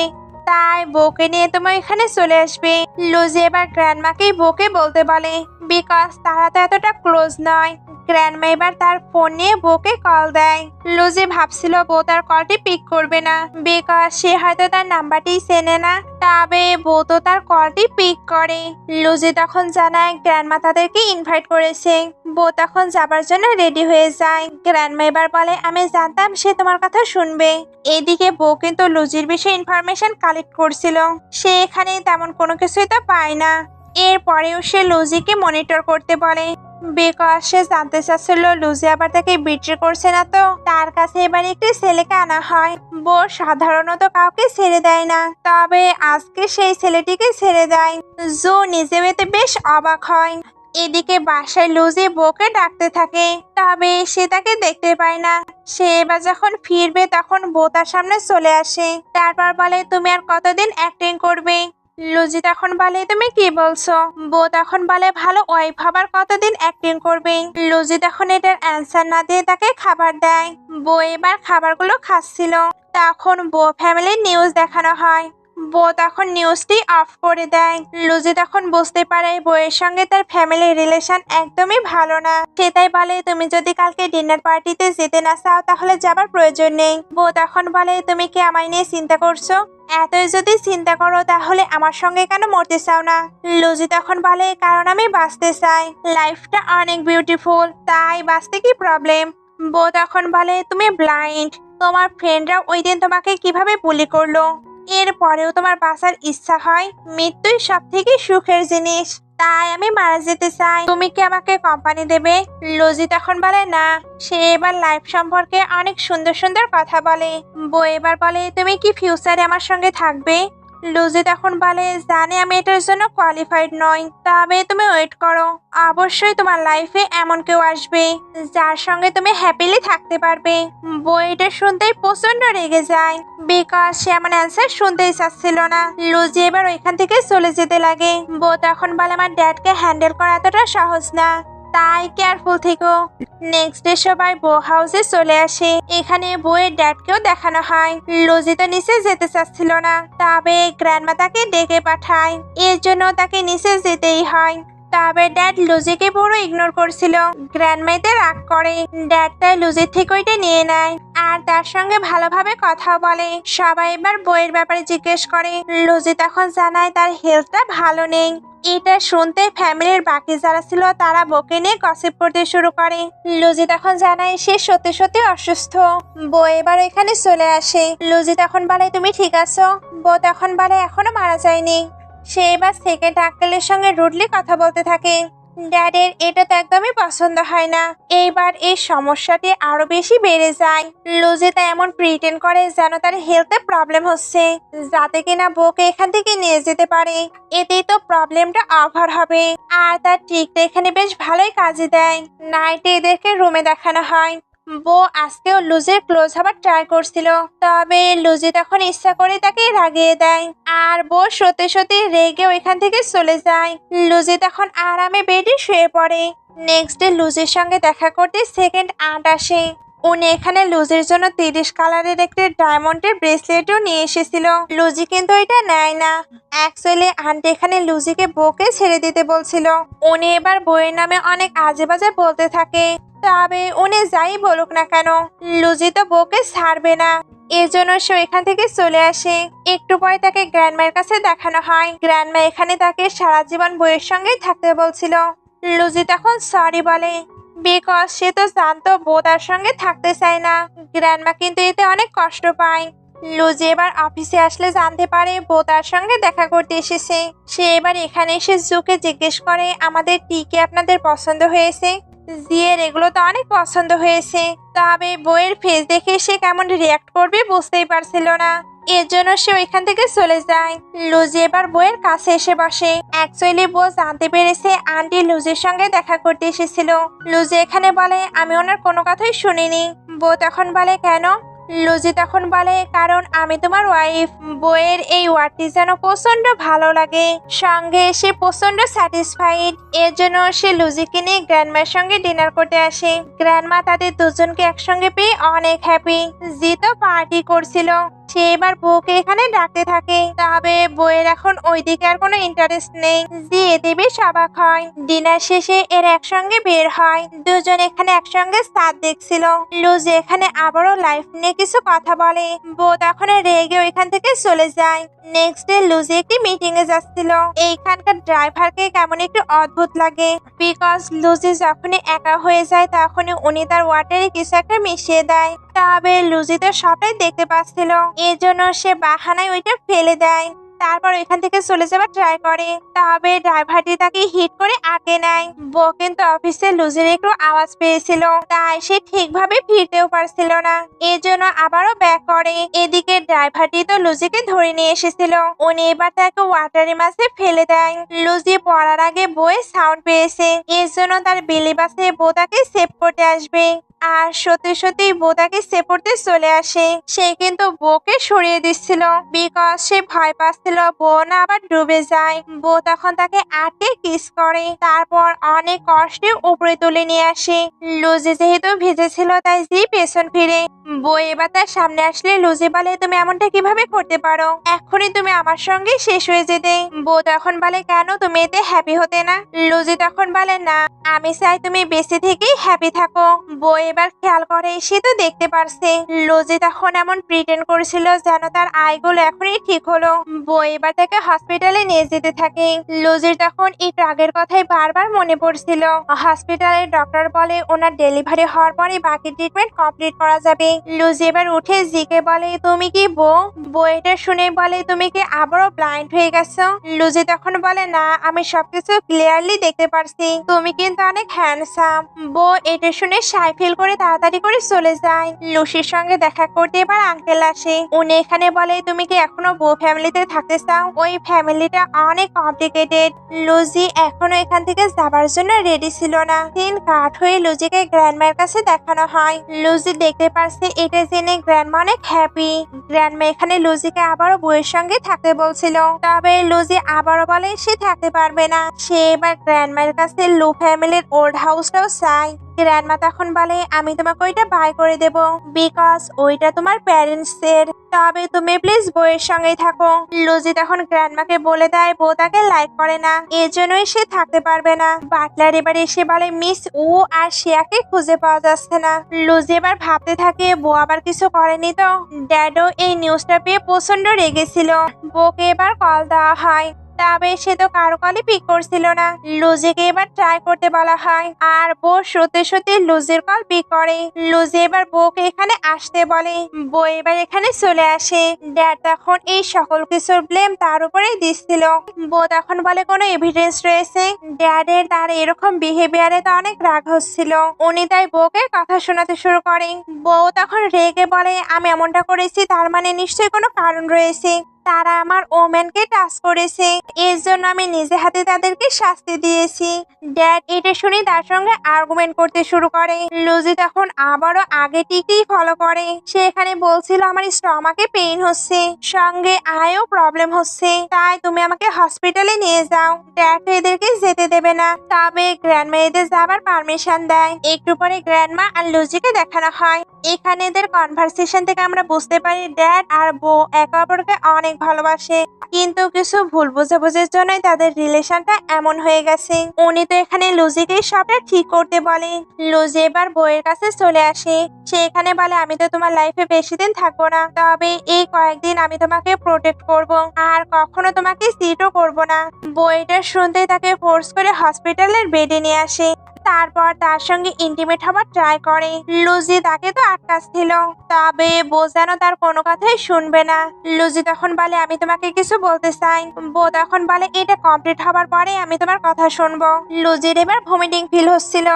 তাই বউকে নিয়ে তোমার এখানে চলে আসবে। লুজি এবার গ্র্যান্ডমাকেই বউকে বলতে বলে, বিকজ তারা তো এতটা ক্লোজ নয়। গ্র্যান্ডমা এবার তার ফোন নিয়ে বউকে কল দেয়। লুজি ভাবছিল বউ তার কলটি পিক করবে না, বিকজ সে হয়তো তার নাম্বারটি চেনে না, তবে বউ তো তার কলটি পিক করে। লুজি তখন জানায় গ্র্যান্ডমা তাদেরকে ইনভাইট করেছে। বউ তখন যাবার জন্য রেডি হয়ে যায়। গ্র্যান্ডমা এবার বলে আমি জানতাম সে তোমার কথা শুনবে। এদিকে বউ কিন্তু লুজির বিষয়ে ইনফরমেশন কালেক্ট করছিল, সে এখানে তেমন কোনো কিছুই তো পায় না। এরপরেও সে লুজিকে মনিটর করতে বলে, বিকজ সে জানতে চাচ্ছিল লুজি আবার তাকে বিট্রে করছে না তো। তার কাছে এবার একটি ছেলেকে আনা হয়। বউ সাধারণত কাউকে ছেড়ে দেয় না, তবে আজকে সেই ছেলেটিকে ছেড়ে দেয়। জো নিজেও এতে বেশ অবাক হয়। এদিকে বাসায় লুজি বউকে ডাকতে থাকে, তবে সে তাকে দেখতে পায় না। সে এবার যখন ফিরবে তখন বউ তার সামনে চলে আসে, তারপর বলে তুমি আর কতদিন অ্যাক্টিং করবে। লুজি তখন বলে তুমি কি বলছো। বউ তখন বলে ভালো ওয়াইফ হবার কতদিন অ্যাক্টিং করবে। লুজি তখন এটার অ্যান্সার না দিয়ে তাকে খাবার দেয়। বউ এবার খাবারগুলো খাচ্ছিল, তখন বউ ফ্যামিলির নিউজ দেখানো হয়। বউ তখন নিউজটি অফ করে দেয়। লুজি তখন বুঝতে পারে বউয়ের সঙ্গে তার ফ্যামিলির রিলেশন একদমই ভালো না। সে তাই বলে তুমি যদি কালকে ডিনার পার্টিতে যেতে না চাও তাহলে যাবার প্রয়োজন নেই। বউ তখন বলে তুমি কি আমায় নিয়ে চিন্তা করছো, এতই যদি চিন্তা করো তাহলে আমার সঙ্গে কেন মরতে চাও না। লুজি তখন বলে কারণ আমি বাঁচতে চাই, লাইফটা অনেক বিউটিফুল, তাই বাঁচতে কি প্রবলেম। বউ তখন বলে তুমি ব্লাইন্ড, তোমার ফ্রেন্ডরা ওই দিন তোমাকে কিভাবে বুলি করলো, এরপরেও তোমার বাঁচার ইচ্ছা হয়। মৃত্যুই সব থেকে সুখের জিনিস, তাই আমি মারা যেতে চাই, তুমি কি আমাকে কোম্পানি দেবে। লুজি তখন বলে না। সে এবার লাইফ সম্পর্কে অনেক সুন্দর সুন্দর কথা বলে। বউ এবার বলে তুমি কি ফিউচারে আমার সঙ্গে থাকবে। লুজি তখন বলে জানি আমি এটার জন্য কোয়ালিফাইড নই, তবে তুমি ওয়েট করো, অবশ্যই তোমার লাইফে এমন কেউ আসবে যার সঙ্গে তুমি হ্যাপিলি থাকতে পারবে। বউ এটা শুনতেই প্রচন্ড রেগে যায়, বিকজ সে এমন অ্যান্সার শুনতেই চাচ্ছিল না। লুজি এবার ওইখান থেকে চলে যেতে লাগে। বউ তখন বলে আমার ড্যাডকে হ্যান্ডেল করা এতটা সহজ না, তাই কেয়ারফুল থেকো। নেক্সট ডে সবাই বউ হাউসে চলে আসে। এখানে বউয়ের ড্যাডকেও দেখানো হয়। লুজি তো নিচে যেতে চাচ্ছিল না, তবে গ্র্যান্ডমা তাকে ডেকে পাঠায়, এর জন্য তাকে নিচে যেতেই হয়। তবে ড্যাড লুজিকে পুরো ইগনোর করছিল। গ্র্যান্ডমাইতে রাগ করে, ড্যাড তাই লুজির থেকে ওইটা নিয়ে নেয় আর তার সঙ্গে ভালোভাবে কথাও বলে। সবাই এবার বইয়ের ব্যাপারে জিজ্ঞেস করে। লুজি তখন জানায় তার হেলথটা ভালো নেই। এটা শুনতে ফ্যামিলির বাকি যারা ছিল তারা বউকে নিয়ে গসিপ করতে শুরু করে। লুজি তখন জানায় সে সত্যি সত্যি অসুস্থ। বউ এবার এখানে চলে আসে। লুজি তখন বলে তুমি ঠিক আছো? বউ তখন বলে এখনো মারা যায়নি। সে এবার সেকেন্ড আঙ্কেলের সঙ্গে রুডলি কথা বলতে থাকে। ড্যাডের এটা তো একদমই পছন্দ হয় না। এইবার এই সমস্যাটি আরো বেশি বেড়ে যায়। লুজি তা এমন প্রিটেন্ড করে যেন তার হেলথে প্রবলেম হচ্ছে, যাতে কিনা বউকে এখান থেকে নিয়ে যেতে পারে। এতেই তো প্রবলেমটা ওভার হবে। আর তার ট্রিকটা এখানে বেশ ভালোই কাজে দেয়। নাইটে এদেরকে রুমে দেখানো হয়। বউ আজকেও লুজির ক্লোজ হবার ট্রাই করছিল, তবে লুজি তখন ইচ্ছা করে তাকে রাগিয়ে দেয় আর বউ সত্যি সত্যি রেগে ওইখান থেকে চলে যায়। লুজি তখন আরামে বেডে শুয়ে পড়ে। নেক্সট ডে লুজির সঙ্গে দেখা করতে সেকেন্ড আন্ট আসে। উনি এখানে লুজির জন্য 30 কালারের একটি ডায়মন্ডের ব্রেসলেটও নিয়ে এসেছিল। লুজি কিন্তু এটা নেয় না। অ্যাকচুয়ালি আন্টি এখানে লুজিকে বউকে ছেড়ে দিতে বলছিল। উনি এবার বউয়ের নামে অনেক আজে বাজে বলতে থাকে। তবে উনি যাই বলুক না কেন, লুজি তো বউকে ছাড়বে না। এজন্য সে এখান থেকে চলে আসে। একটু পরে তাকে গ্র্যান্ডমায়ের কাছে দেখানো হয়। গ্র্যান্ডমা এখানে তাকে সারা জীবন বউয়ের সঙ্গেই থাকতে বলছিল। লুজি তখন সরি বলে, বিকজ সে তো জানতো বউ তার সঙ্গে থাকতে চায় না। গ্র্যান্ডমা কিন্তু এতে অনেক কষ্ট পায়। লুজি এবার অফিসে আসলে জানতে পারে বউ তার সঙ্গে দেখা করতে এসেছে। সে এবার এখানে এসে জুকে জিজ্ঞেস করে আমাদের টিকে আপনাদের পছন্দ হয়েছে? জিয়ের এগুলো তো অনেক পছন্দ হয়েছে, তবে বইয়ের ফেস দেখে সে কেমন রিয়াক্ট করবে বুঝতেই পারছিল না। এর জন্য সে ওইখান থেকে চলে যায়। লুজি এবার বইয়ের কাছে এসে বসে। অ্যাকচুয়ালি বউ জানতে পেরেছে আন্টি লুজির সঙ্গে দেখা করতে এসেছিল। লুজি এখানে বলে আমি ওনার কোনো কথাই শুনিনি। বউ তখন বলে কেন? লুজি তখন বলে কারণ আমি তোমার ওয়াইফ। বইয়ের এই ওয়ার্ডটি যেন প্রচন্ড ভালো লাগে, সঙ্গে সে প্রচন্ড স্যাটিসফাইড। এর জন্য সে লুজিকে নিয়ে গ্র্যান্ডমার সঙ্গে ডিনার করতে আসে। গ্র্যান্ডমা তাদের দুজনকে একসঙ্গে পেয়ে অনেক হ্যাপি। জি তো পার্টি করছিল। সে এবার বউকে এখানে ডাকতে থাকে, তবে বউয়ের এখন ওইদিকে আর কোনো ইন্টারেস্ট নেই। জি এতে বেশ অবাক হয়। ডিনার শেষে এর একসঙ্গে বের হয়। দুজন এখানে একসঙ্গে সাথ দেখছিল। লুজি এখানে আবারও লাইফ নিয়ে কিছু কথা বলে। বউ তখন রেগে ওইখান থেকে চলে যায়। নেক্সট ডে লুজি একটি মিটিং এ যাচ্ছিল। এইখানকার ড্রাইভারকে কেমন একটু অদ্ভুত লাগে, বিকজ লুজি যখনই একা হয়ে যায় তখনই উনি তার ওয়াটারে কিছু একটা মিশিয়ে দেয়। তবে লুজি তো সবটাই দেখতে পাচ্ছিল, এর জন্য সে বাহানায় ওইটা ফেলে দেয়। তারপর ওইখান থেকে চলে যাবার ট্রাই করে, তবে ড্রাইভারটি তাকে হিট করে আটকে নেয়। বউ কিন্তু অফিসে লুজির একটু আওয়াজ পেয়েছিল, তাই সে ঠিকভাবে ফিরতেও পারছিল না। এর জন্য আবারও ব্যাক করে। এদিকে ড্রাইভারটি তো লুজিকে ধরে নিয়ে এসেছিল। উনি এবার তাকে ওয়াটারের মাঝে ফেলে দেয়। লুজি পড়ার আগে বইয়ে সাউন্ড পেয়েছে, এর জন্য তার বিলি বাসে বউ তাকে সেভ করতে আসবে। আর সত্যি সত্যি বউ তাকে সেভ করতে চলে আসে। সে কিন্তু বউকে সরিয়ে দিচ্ছিল, বিকজ সে ভয় পাচ্ছিল বউ না আবার ডুবে যায়। বউ তখন তাকে আটকে কিস করে, তারপর অনেক কষ্টে উপরে তুলে নিয়ে আসে। লুজি যেহেতু ভিজেছিল তাই জি পেছন ফিরে। বউ এবার তার সামনে আসলে লুজি বলে তুমি এমনটা কিভাবে করতে পারো? এখনই তুমি আমার সঙ্গে শেষ হয়ে যেতে। বউ তখন বলে কেন, তুমি এতে হ্যাপি হতে না? লুজি তখন বলে না, আমি চাই তুমি বেঁচে থেকেই হ্যাপি থাকো। বউ এবার খেয়াল করে সে তো দেখতে পারছে লুজি তখন এমন প্রিটেন্ড করেছিল যেন তার আইগুলো এখনই ঠিক হলো। বউ এবার তাকে হসপিটালে নিয়ে যেতে থাকে। লুজির তখন এই আগের কথাই বারবার মনে পড়ছিল। হসপিটালের ডক্টর বলে ওনার ডেলিভারি হওয়ার পরে বাকি ট্রিটমেন্ট কমপ্লিট করা যাবে। লুজি এবার উঠে জিকে বলে তুমি কি বউ? বউ এটা শুনে বলে তুমি কি আবারও ব্লাইন্ড হয়ে গেছো? লুজি তখন বলে না, আমি সবকিছু ক্লিয়ারলি দেখতে পারছি, তুমি কিন্তু অনেক হ্যান্ডসাম। বউ এটা শুনে সাই ফিল করে তাড়াতাড়ি করে চলে যায়। লুসির সঙ্গে দেখা করতে এবার আঙ্কেল আসে। উনি এখানে বলে তুমি কি এখনো বউ ফ্যামিলিতে থাকতে চাও? ওই ফ্যামিলিটা অনেক কমপ্লিকেটেড। লুজি এখনো এখান থেকে যাবার জন্য রেডি ছিল না। দিন কাট হয়ে লুজিকে গ্র্যান্ডমার কাছে দেখানো হয়। লুজি দেখতে পারছে, এটা জেনে গ্র্যান্ডমা অনেক হ্যাপি। গ্র্যান্ডমা এখানে লুজিকে আবারও বউয়ের সঙ্গে থাকতে বলছিল, তবে লুজি আবারও বলে সে থাকতে পারবে না। সে এবার গ্র্যান্ডমার কাছে লু ফ্যামিলির ওল্ড হাউসটাও চায়। গ্র্যান্ডমা তখন বলে আমি তোমাকে ওইটা বাই করে দেব, বিকজ ওইটা তোমার প্যারেন্টস এর। তবে তুমি প্লিজ বউয়ের সঙ্গেই থাকো। লুজি তখন গ্র্যান্ডমাকে বলে দেয় বউ তাকে লাইক করে না, এজন্যই সে থাকতে পারবে না। বাটলার এবার এসে বলে মিস উ আর শিয়াকে খুঁজে পাওয়া যাচ্ছে না। লুজি এবার ভাবতে থাকে বউ আবার কিছু করেনি তো। ড্যাডও এই নিউজটা পেয়ে প্রচন্ড রেগেছিল। বউকে এবার কল দেওয়া হয়, তবে সে তো কারো কলই পিক করছিল না। লুজিকে এবার ট্রাই করতে বলা হয়, আর বউ সত্যি সত্যি লুজির কল পিক করে। লুজি এবার বউকে এখানে আসতে বলে, বউ এবার এখানে চলে আসে। ড্যাড তখন এই সকল কিছুর ব্লেম তার উপরেই দিচ্ছিল। বউ তখন বলে কোনো এভিডেন্স রয়েছে? ড্যাডের তার এরকম বিহেভিয়ারে তো অনেক রাগ হচ্ছিল। উনি তাই বউকে কথা শোনাতে শুরু করে। বউ তখন রেগে বলে আমি এমনটা করেছি তার মানে নিশ্চয়ই কোনো কারণ রয়েছে। তারা আমার ওম্যানকে টাচ করেছে, এর জন্য আমি নিজে হাতে তাদেরকে শাস্তি দিয়েছি। ড্যাড এটা শুনে তার সঙ্গে আর্গুমেন্ট করতে শুরু করে। লুজি তখন আবারও আগে টিকটিই ফলো করে। সে এখানে বলছিল আমার স্টমাকে পেইন হচ্ছে, সঙ্গে আয়ও প্রবলেম হচ্ছে, তাই তুমি আমাকে হসপিটালে নিয়ে যাও। ড্যাড এদেরকে যেতে দেবে না, তবে গ্র্যান্ডমা এদের যাবার পারমিশন দেয়। একটু পরে গ্র্যান্ডমা আর লুজিকে দেখানো হয়। এখানে এদের কনভারসেশন থেকে আমরা বুঝতে পারি ড্যাড আর বউ একে অপরকে অনেক ভালোবাসে, কিন্তু কিছু ভুল বোঝাবুঝির জন্যই তাদের রিলেশনটা এমন হয়ে গেছে। উনি তো এখানে লুজিকে সবটা ঠিক করতে বলে। লুজি এবার বউয়ের কাছে চলে আসে। সে এখানে বলে আমি তো তোমার লাইফে বেশি দিন থাকবো না, তবে এই কয়েকদিন আমি তোমাকে প্রোটেক্ট করব, আর কখনো তোমাকে চিটও করব না। বউটা শুনতেই তাকে ফোর্স করে হসপিটালের বেডে নিয়ে আসে। তারপর তার সঙ্গে ইন্টিমেট হবার ট্রাই করে। লুজি তাকে তো আটকাচ্ছিল, তবে বউ যেন তার কোনো কথাই শুনবে না। লুজি তখন বলে আমি তোমাকে কিছু বলতে চাই। বউ তখন বলে এটা কমপ্লিট হবার পরে আমি তোমার কথা শুনবো। লুজির এবার ভমিটিং ফিল হচ্ছিল।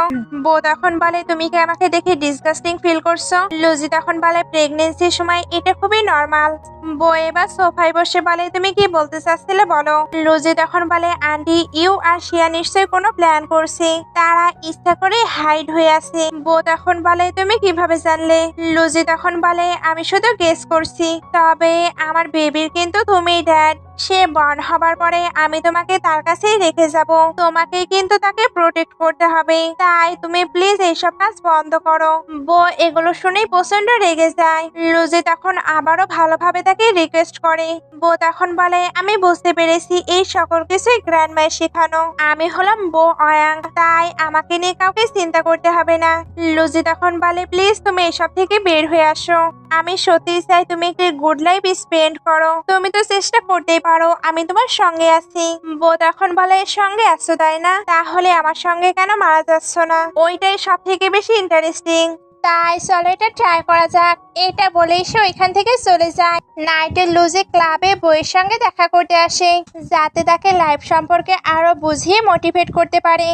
বউ তখন বলে তুমি কি আমাকে দেখে ডিসগাস্টিং ফিল করছো? লুজি তখন বলে প্রেগনেন্সির সময় এটা খুবই নর্মাল। বউ এবার সোফায় বসে বলে তুমি কি বলতে চাচ্ছিলে বলো। লুজি তখন বলে আন্টি ইউ আর শিয়া নিশ্চয়ই কোনো প্ল্যান করছে, তারা ইচ্ছা করে হাইড হয়ে আছে। বউ তখন বলে তুমি কিভাবে জানলে? লুজি তখন বলে আমি শুধু গেস করছি, তবে আমার বেবির কিন্তু তুমিই ড্যাড। সে বর্ন হবার পরে আমি তোমাকে তার কাছেই রেখে যাব, তোমাকে কিন্তু তাকে প্রোটেক্ট করতে হবে, তাই তুমি প্লিজ এইসব কাজ বন্ধ করো। বউ এগুলো শুনেই প্রচন্ড রেগে যায়। লুজি তখন আবারও ভালোভাবে তাকে রিকোয়েস্ট করে। বউ তখন বলে আমি বুঝতে পেরেছি এই সকল কিছুই গ্র্যান্ডমায়ের শেখানো, আমি হলাম বউ অয়াং, তাই আমাকে নিয়ে কাউকে চিন্তা করতে হবে না। লুজি তখন বলে প্লিজ তুমি এসব থেকে বের হয়ে আসো, আমি সত্যিই চাই তুমি একটি গুড লাইফ স্পেন্ড করো, তুমি তো চেষ্টা করতেই পারো, আমি তোমার সঙ্গে আছি। বউ তখন বলে সঙ্গে আছো তাই না, তাহলে আমার সঙ্গে কেন মারা যাচ্ছ না? ওইটাই সব থেকে বেশি ইন্টারেস্টিং, তাই চলো এটা ট্রাই করা যাক। এটা বলেই সে ওইখান থেকে চলে যায়। নাইটে লুজি ক্লাবে বইয়ের সঙ্গে দেখা করতে আসে, যাতে তাকে লাইফ সম্পর্কে আরো বুঝিয়ে মোটিভেট করতে পারে।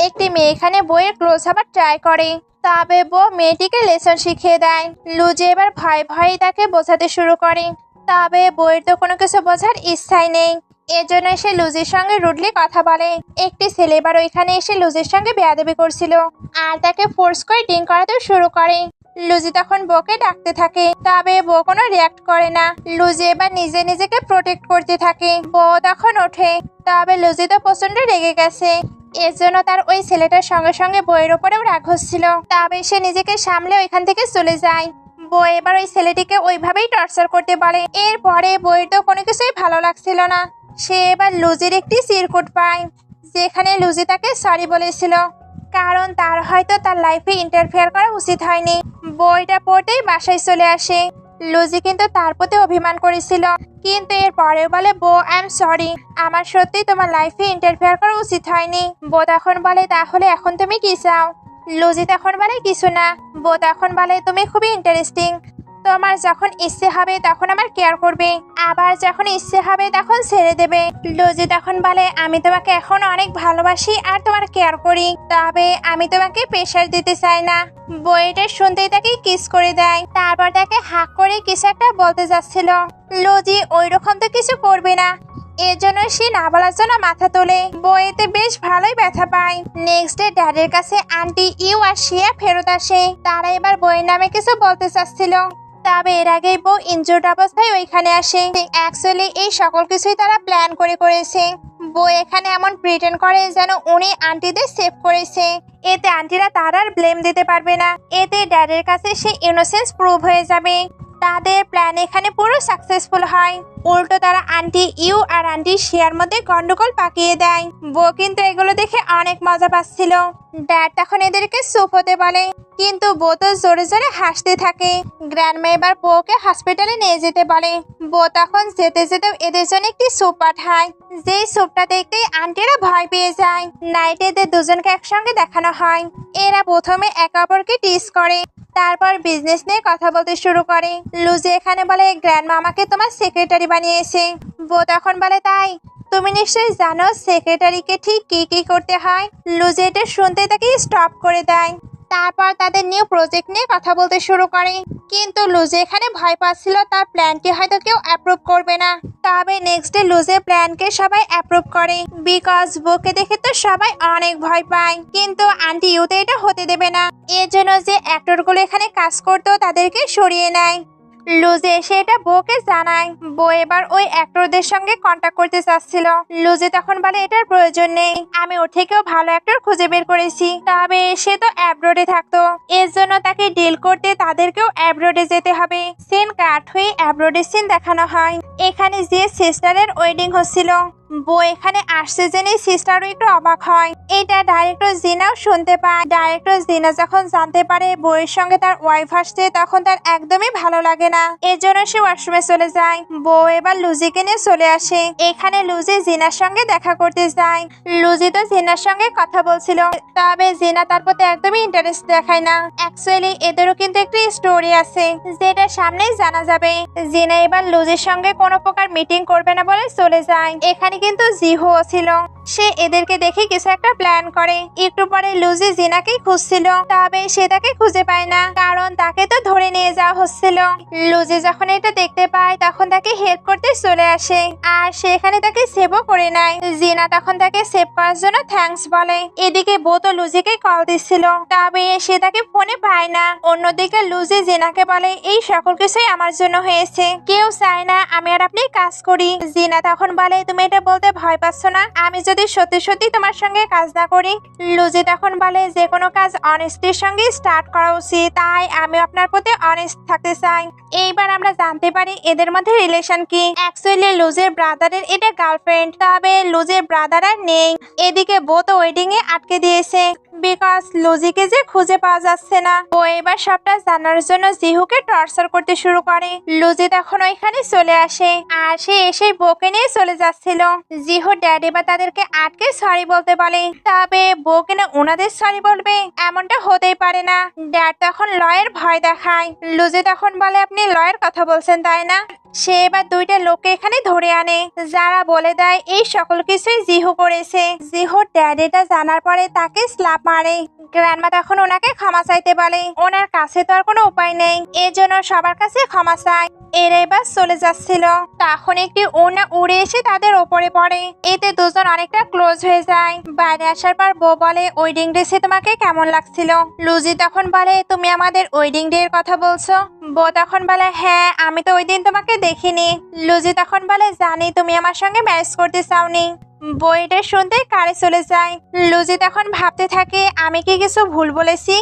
একটি মেয়ে এখানে বইয়ের ক্লোজ হবার ট্রাই করে, তবে বউ মেয়েটিকে লেসন শিখিয়ে দেয়। লুজি এবার ভয় ভয়ে তাকে বোঝাতে শুরু করে, তবে বইয়ের তো কোনো কিছু বোঝার ইচ্ছাই নেই। এজন্য সে লুজির সঙ্গে রুডলি কথা বলে। একটি ছেলে এবার ওইখানে এসে লুজির সঙ্গে বেয়াদবি করছিল, আর তাকে ফোর্স করে ড্রিঙ্ক করাতে শুরু করে। লুজি তখন বউকে ডাকতে থাকে, তবে বউ কোনো রিয়াক্ট করে না। লুজি এবার নিজে নিজেকে প্রোটেক্ট করতে থাকে। বউ তখন ওঠে, তবে লুজি তো প্রচন্ড রেগে গেছে, এর জন্য তার ওই ছেলেটার সঙ্গে সঙ্গে বইয়ের ওপরেও রাগ হচ্ছিল। তবে সে নিজেকে সামলে ওইখান থেকে চলে যায়। বউ এবার ওই ছেলেটিকে ওইভাবেই টর্চার করতে বলে। এরপরে বইয়ের তো কোনো কিছুই ভালো লাগছিল না। সে এবার লুজির একটি চিরকুট পায়, যেখানে লুজি তাকে সরি বলেছিল, কারণ তার হয়তো তার লাইফে ইন্টারফেয়ার করা উচিত হয়নি। বইটা পড়তেই বাসায় চলে আসে। লুজি কিন্তু তার প্রতি অভিমান করেছিল, কিন্তু এর পরেও বলে বউ আই এম সরি, আমার সত্যি তোমার লাইফে ইন্টারফেয়ার করা উচিত হয়নি। বউ তখন বলে তাহলে এখন তুমি কি চাও? লুজি তখন বলে কিছু না। বউ তখন বলে তুমি খুবই ইন্টারেস্টিং, তোমার যখন ইচ্ছে হবে তখন আমার কেয়ার করবে, আবার যখন ইচ্ছে হবে তখন ছেড়ে দেবে। লুজি তখন বলে আমি তোমাকে এখন অনেক ভালোবাসি আর তোমার কেয়ার করি, তবে আমি তোমাকে প্রেশার দিতে চাই না। বইটা শুনতেই তাকে কিস করে দেয়, তারপর তাকে হাক করে কিছু একটা বলতে যাচ্ছিল। লুজি ওই রকম তো কিছু করবে না, এর জন্য সে না বলার জন্য মাথা তোলে। বইতে বেশ ভালোই ব্যথা পায়। নেক্সট ডে ড্যাডের কাছে আন্টি ইউ আর শিয়া ফেরত আসে। তারা এবার বইয়ের নামে কিছু বলতে চাচ্ছিল, তবে এর আগেই বউ ইনজুর্ড অবস্থায় ওইখানে আসে। অ্যাকচুয়ালি এই সকল কিছুই তারা প্ল্যান করেছে। বউ এখানে এমন প্রিটেন্ড করে যেন উনি আন্টিদের সেভ করেছে। এতে আন্টিরা তার আর ব্লেম দিতে পারবে না। এতে ড্যাডের কাছে সে ইনোসেন্স প্রুভ হয়ে যাবে। তাদের প্ল্যান এখানে পুরো সাকসেসফুল হয়। উল্টো তারা আন্টি ইউ আর আন্টি শিয়ার মধ্যে গন্ডগোল পাকিয়ে দেয়। বউ কিন্তু এগুলো দেখে অনেক মজা পাচ্ছিল। ড্যাড তখন এদেরকে চুপ হতে বলে, কিন্তু বউ তো জোরে জোরে হাসতে থাকে। গ্র্যান্ডমা এবার বউকে হসপিটালে নিয়ে যেতে বলে। বউ তখন যেতে যেতেও এদের জন্য একটি স্যুপ পাঠায়। যেই স্যুপটা দেখতেই আন্টিরা ভয় পেয়ে যায়। নাইটে এদের দুজনকে একসঙ্গে দেখানো হয়। এরা প্রথমে একে অপরকে টিস করে, তারপর বিজনেস নিয়ে কথা বলতে শুরু করে। লুজি এখানে বলে, গ্র্যান্ডমা আমাকে তোমার সেক্রেটারি বানিয়েছে। বউ তখন বলে, তাই তুমি নিশ্চয়ই জানো সেক্রেটারিকে ঠিক কি কি করতে হয়। লুজি এটা শুনতে তাকে স্টপ করে দেয়। তারপর তাদের নিউ প্রজেক্ট নিয়ে কথা বলতে শুরু করে। কিন্তু লুজি এখানে ভয় পাচ্ছিল তার প্ল্যানকে হয়তো কেউ অ্যাপ্রুভ করবে না। তবে নেক্সট ডে লুজের প্ল্যানকে সবাই অ্যাপ্রুভ করে, বিকজ বউকে দেখে তো সবাই অনেক ভয় পায়। কিন্তু আন্টি ইউতে এটা হতে দেবে না। এর জন্য যে অ্যাক্টরগুলো এখানে কাজ করতো তাদেরকে সরিয়ে নেয়। লুজি এসে এটা বউকে জানায়। বউ এবার ওই অ্যাক্টরদের সঙ্গে কন্ট্যাক্ট করতে চাচ্ছিল। লুজি তখন বলে, এটার প্রয়োজন নেই, আমি ওর থেকেও ভালো অ্যাক্টর খুঁজে বের করেছি। তবে সে তো অ্যাব্রোডে থাকতো, এর জন্য তাকে ডিল করতে তাদেরকেও অ্যাব্রোডে যেতে হবে। সিন কাট হয়ে অ্যাব্রোডের সিন দেখানো হয়। এখানে যে সিস্টারের ওয়েডিং হচ্ছিল। বউ এখানে আসছে জেনে সিস্টারও একটু অবাক হয়। এটা ডাইরেক্টর জিনাও শুনতে পায়। ডাইরেক্টর জিনা যখন জানতে পারে বউয়ের সঙ্গে তার ওয়াইফ আসছে, তখন তার একদমই ভালো লাগে না। এর জন্য সে ওয়াশরুমে চলে যায়। বউ এবার লুজিকে নিয়ে চলে আসে। এখানে লুজি জিনার সঙ্গে দেখা করতে যায়। লুজি তো জিনার সঙ্গে কথা বলছিল, তবে জিনা তার প্রতি একদমই ইন্টারেস্ট দেখায় না। অ্যাকচুয়ালি এদেরও কিন্তু একটি স্টোরি আছে, যেটা সামনেই জানা যাবে। জিনা এবার লুজির সঙ্গে কোনো প্রকার মিটিং করবে না বলে চলে যায়। এখানে কিন্তু জিহো ছিল। সে এদেরকে দেখে কিছু একটা প্ল্যান করে। একটু পরে লুজি জিনাকেই খুঁজছিল, তবে সে তাকে খুঁজে পায় না, কারণ তাকে তো ধরে নিয়ে যাওয়া হচ্ছিল। লুজি যখন এটা দেখতে পায় তখন তাকে হেল্প করতে চলে আসে, আর সেখানে তাকে সেভও করে নেয়। জিনা তখন তাকে সেভ করার জন্য থ্যাঙ্কস বলে। এদিকে বউ তো লুজিকে কল দিচ্ছিল, তবে সে তাকে ফোনে পায় না। অন্যদিকে লুজি জিনাকে বলে, এই সকল কিছুই আমার জন্য হয়েছে, কেউ চায় না আমি আর আপনি কাজ করি। জিনা তখন বলে, তুমি এটা বলতে ভয় পাচ্ছ না আমি যদি সত্যি সত্যি তোমার সঙ্গে কাজ না করি? লুজি তখন বলে, যে কোনো কাজ অনেস্টির সঙ্গে স্টার্ট করা উচিত, তাই আমি আপনার প্রতি অনেস্ট থাকতে চাই। এইবার আমরা জানতে পারি এদের মধ্যে রিলেশন কি। অ্যাকচুয়ালি লুজির ব্রাদারের এটা গার্লফ্রেন্ড, তবে লুজির ব্রাদার আর নেই। এদিকে বউ তো ওয়েডিং এ আটকে দিয়েছে, বিকজ লুজিকে যে খুঁজে পাওয়া যাচ্ছে না। ও এবার সবটা জানার জন্য জিহুকে টর্চার করতে শুরু করে। লুজি তখন ওইখানে চলে আসে, আর সে এসে বউকে নিয়ে চলে যাচ্ছিল। জিহু ড্যাডি বা তাদেরকে আটকে সরি বলতে বলে, তবে বউ কিনা ওনাদের সরি বলবে এমনটা হতেই পারে না। ড্যাড তখন লয়ের ভয় দেখায়। লুজি তখন বলে, আপনি লয়ের কথা বলছেন তাই না? সে এবার দুইটা লোককে এখানে ধরে আনে, যারা বলে দেয় এই সকল কিছুই জিহু করেছে। জিহুর ড্যাডিটা জানার পরে তাকে স্ল্যাপ মারে। গ্র্যান্ডমা তখন ওনাকে ক্ষমা চাইতে বলে, ওনার কাছে তো আর কোনো উপায় নেই, এর জন্য সবার কাছে ক্ষমা চায়। এরা এবার চলে যাচ্ছিল, তখন একটি ওড়না উড়ে এসে তাদের ওপরে পড়ে। এতে দুজন অনেকটা ক্লোজ হয়ে যায়। বাইরে আসার পর বউ বলে, ওয়েডিং ড্রেসে তোমাকে কেমন লাগছিল? লুজি তখন বলে, তুমি আমাদের ওয়েডিং ডে এর কথা বলছো? বউ তখন বলে, হ্যাঁ, আমি তো ওই দিন তোমাকে দেখিনি। লুজি তখন বলে, জানি তুমি আমার সঙ্গে ম্যারেজ করতে চাওনি। বইটা শুনতে কারে চলে যায়। লুজি তখন ভাবতে থাকে, আমি কি কিছু ভুল বলেছি?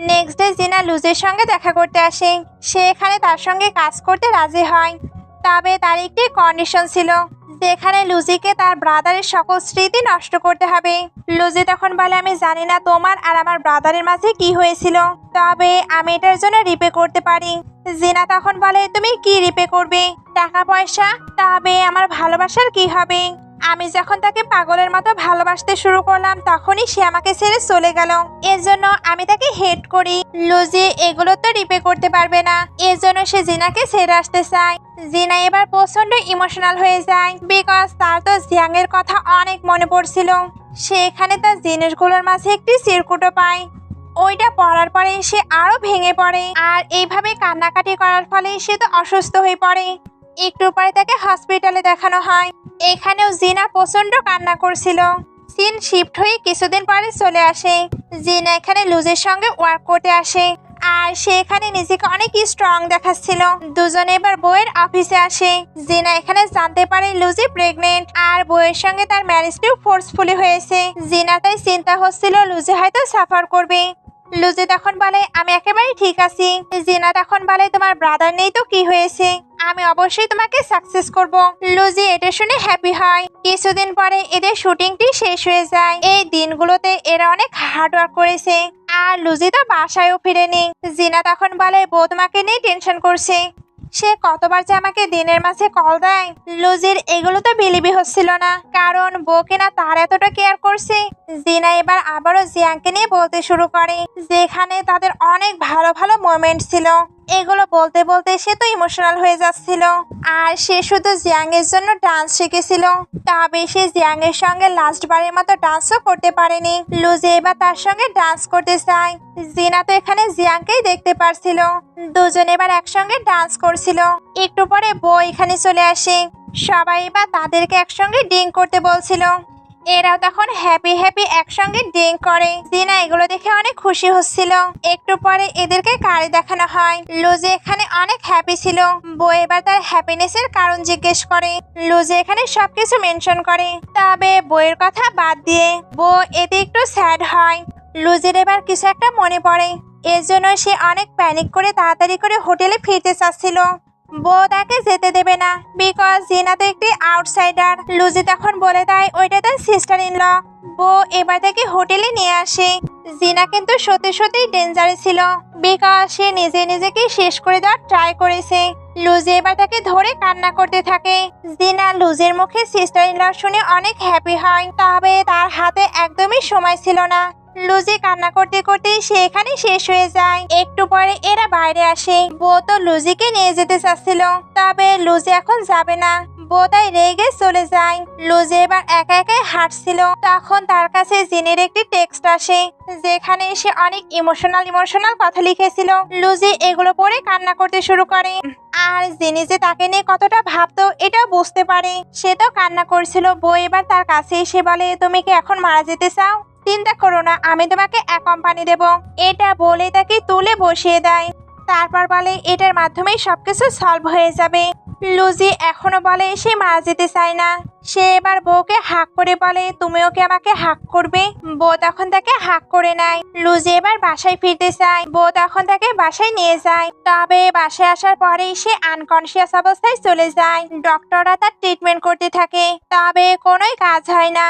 নেক্সট ডে জিনা লুজির সঙ্গে দেখা করতে আসে। সে এখানে তার সঙ্গে কাজ করতে রাজি হয়, তবে তার একটি কন্ডিশন ছিল, যেখানে লুজিকে তার ব্রাদারের সকল স্মৃতি নষ্ট করতে হবে। লুজি তখন বলে, আমি জানি না তোমার আর আমার ব্রাদারের মাঝে কি হয়েছিল, তবে আমি এটার জন্য রিপে করতে পারি। জিনা তখন বলে, তুমি কি রিপে করবে? টাকা পয়সা? তবে আমার ভালোবাসার কি হবে? আমি যখন তাকে পাগলের মতো ভালোবাসতে শুরু করলাম, তখনই সে আমাকে ছেড়ে চলে গেল, এর জন্য আমি তাকে হেট করি। লুজি এগুলো তো রিপে করতে পারবে না, এর জন্য সে জিনাকে ছেড়ে আসতে চায়। জিনা এবার প্রচন্ড ইমোশনাল হয়ে যায়, বিকজ তার তো জিয়াং এর কথা অনেক মনে পড়ছিল। সে এখানে তার জিনিসগুলোর মাঝে একটি চিরকুটও পায়। ওইটা পড়ার পরে সে আরো ভেঙে পড়ে, আর এইভাবে কান্নাকাটি করার ফলে সে তো অসুস্থ হয়ে পড়ে। একটু পরে তাকে হসপিটালে দেখানো হয়। এখানেও জিনা প্রচন্ড কান্না করছিল। সিন শিফট হয়ে কিছুদিন পরে চলে আসে। জিনা এখানে লুজের সঙ্গে ওয়ার্ক করতে আসে, আর সে এখানে নিজেকে অনেক স্ট্রং দেখাচ্ছিল। দুজনে এবার বউয়ের অফিসে আসে। জিনা এখানে জানতে পারে লুজি প্রেগনেন্ট আর বউয়ের সঙ্গে তার ম্যারেজটিও ফোর্সফুলি হয়েছে। জিনা তাই চিন্তা হচ্ছিল লুজি হয়তো সাফার করবে। লুজি তখন বলে আমি একেবারে ঠিক আছি। জিনা তখন বলে তোমার ব্রাদার নেই তো কি হয়েছে, আমি অবশ্যই তোমাকে সাকসেস করব। লুজি এটা শুনে হ্যাপি হয়। কিছুদিন পরে এদের শুটিংটি শেষ হয়ে যায়। এই দিনগুলোতে এরা অনেক হার্ড ওয়ার্ক করেছে আর লুজি তো বাসায়ও ফিরেনি। জিনা তখন বলে বউ তোমাকে নিয়ে টেনশন করছে, সে কতবার যে আমাকে দিনের মাঝে কল দেয়। লুজির এগুলো তো বিলিবি হচ্ছিল না, কারণ বউকে না তার এতটা কেয়ার করছে। জিনা এবার আবারও জিয়াংকে নিয়ে বলতে শুরু করে, যেখানে তাদের অনেক ভালো ভালো মোমেন্ট ছিল। এগুলো বলতে বলতে সে তো ইমোশনাল হয়ে যাচ্ছিল। আর সে শুধু জিয়াং এর জন্য ডান্স শিখেছিল, তবে সে জিয়াং এর সঙ্গে লাস্ট বারের মতো ডান্সও করতে পারেনি। লুজি এবার তার সঙ্গে ডান্স করতে চায়। জিনা তো এখানে জিয়াংকেই দেখতে পারছিল। দুজন এবার একসঙ্গে ডান্স করছিল। একটু পরে বউ এখানে চলে আসে। সবাই এবার তাদেরকে একসঙ্গে ড্রিঙ্ক করতে বলছিল। এরাও তখন হ্যাপি হ্যাপি একসঙ্গে ড্রিঙ্ক করে। জিনা এগুলো দেখে অনেক খুশি হচ্ছিল। একটু পরে এদেরকে গাড়ি দেখানো হয়। লুজি এখানে অনেক হ্যাপি ছিল। বউ এবার তার হ্যাপিনেসের কারণ জিজ্ঞেস করে। লুজি এখানে সবকিছু মেনশন করে, তবে বউয়ের কথা বাদ দিয়ে বউ এতে একটু স্যাড হয়। লুজির এবার কিছু একটা মনে পড়ে, এর জন্য সে অনেক প্যানিক করে তাড়াতাড়ি করে হোটেলে ফিরতে চাচ্ছিল। বউ তাকে যেতে দেবে না, বিকজ জিনা তো একটি আউটসাইডার। লুজি তখন বলে দেয় ওইটা তার সিস্টার ইন ল। বউ এবার তাকে হোটেলে নিয়ে আসে। জিনা কিন্তু সত্যি সত্যি ডেঞ্জারে ছিল, বিকজ সে নিজে নিজেকে শেষ করে দেওয়ার ট্রাই করেছে। লুজি এবার তাকে ধরে কান্না করতে থাকে। জিনা লুজির মুখে সিস্টার ইন ল শুনে অনেক হ্যাপি হয়, তবে তার হাতে একদমই সময় ছিল না। লুজি কান্না করতে করতে সে এখানে শেষ হয়ে যায়। একটু পরে এরা বাইরে আসে। বউ তো লুজিকে নিয়ে যেতে চাচ্ছিল, তবে লুজি এখন যাবে না। বউ তাই রেগে চলে যায়। লুজি এবার একা একাই হাঁটছিল, তখন তার কাছে জিনের একটি টেক্সট আসে, যেখানে সে অনেক ইমোশনাল কথা লিখেছিল। লুজি এগুলো পড়ে কান্না করতে শুরু করে। আর জিনি যে তাকে নিয়ে কতটা ভাবতো এটাও বুঝতে পারে। সে তো কান্না করছিল। বউ এবার তার কাছে এসে বলে তুমি কি এখন মারা যেতে চাও? চিন্তা করো না, আমি তোমাকে এক কোম্পানি দেব। এটা বলে তাকে তুলে বসিয়ে দেয়। তারপর বলে এটার মাধ্যমেই সবকিছু সলভ হয়ে যাবে। লুজি এখনো বলে সে মারা যেতে চায় না। সে এবার বউকে হাক করে বলে তুমি ওকে আমাকে হাক করবে। বউ তখন তাকে হাক করে নেয়। লুজি এবার বাসায় ফিরতে চায়। বউ তখন তাকে বাসায় নিয়ে যায়, তবে বাসায় আসার পরেই সে আনকনসিয়াস অবস্থায় চলে যায়। ডক্টররা তার ট্রিটমেন্ট করতে থাকে, তবে কোনোই কাজ হয় না।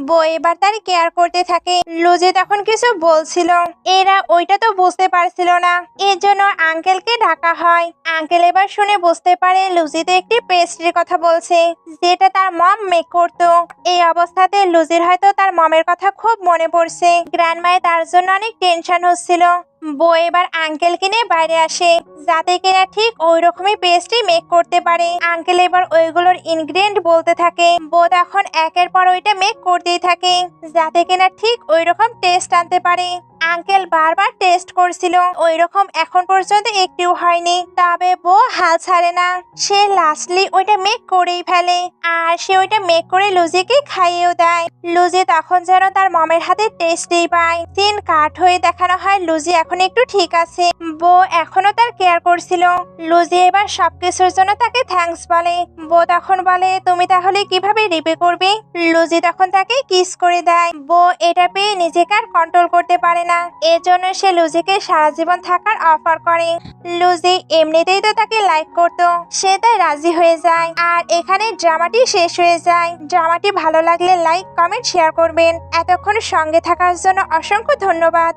বউ এবার তার কেয়ার করতে থাকে। লুজি তখন কিছু বলছিল, এরা ওইটা তো বুঝতে পারছিল না, এর জন্য আঙ্কেলকে ডাকা হয়। আঙ্কেল এবার শুনে বুঝতে পারে লুজিতে একটি পেস্ট্রির কথা বলছে, যেটা তার মম মেক করতো। এই অবস্থাতে লুজির হয়তো তার মমের কথা খুব মনে পড়ছে। গ্র্যান্ডমায়ে তার জন্য অনেক টেনশন হচ্ছিল। বউ এবার আঙ্কেলকে নিয়ে বাইরে আসে, যাতে কিনা ঠিক ওই রকমই পেস্ট্রি মেক করতে পারে। আঙ্কেল এবার ওইগুলোর ইনগ্রেডিয়েন্ট বলতে থাকে। বউ এখন একের পর ওইটা মেক করতেই থাকে, যাতে কিনা ঠিক ওই রকম টেস্ট আনতে পারে। আঙ্কেল বারবার টেস্ট করছিল, ওই রকম এখন পর্যন্ত একটিও হয়নি। তবে বউ হাল ছাড়ে না, সে লাস্টলি ওইটা মেক করেই ফেলে। আর সে ওইটা মেক করে লুজিকে খাইয়েও দেয়। লুজি তখন যেন তার মমের হাতে টেস্টই পায়। সিন কাট হয়ে দেখানো হয় লুজি এখন একটু ঠিক আছে। বউ এখনো তার কেয়ার করছিল। লুজি এবার সবকিছুর জন্য তাকে থ্যাঙ্কস বলে। বউ তখন বলে তুমি তাহলে কিভাবে রিপে করবে? লুজি তখন তাকে কিস করে দেয়। বউ এটা পেয়ে নিজেকে আর কন্ট্রোল করতে পারে না, এর জন্য সে লুজিকে সারা জীবন থাকার অফার করে। লুজি এমনিতেই তো তাকে লাইক করতো, সে তাই রাজি হয়ে যায়। আর এখানে ড্রামাটি শেষ হয়ে যায়। ড্রামাটি ভালো লাগলে লাইক, কমেন্ট, শেয়ার করবেন। এতক্ষণ সঙ্গে থাকার জন্য অসংখ্য ধন্যবাদ।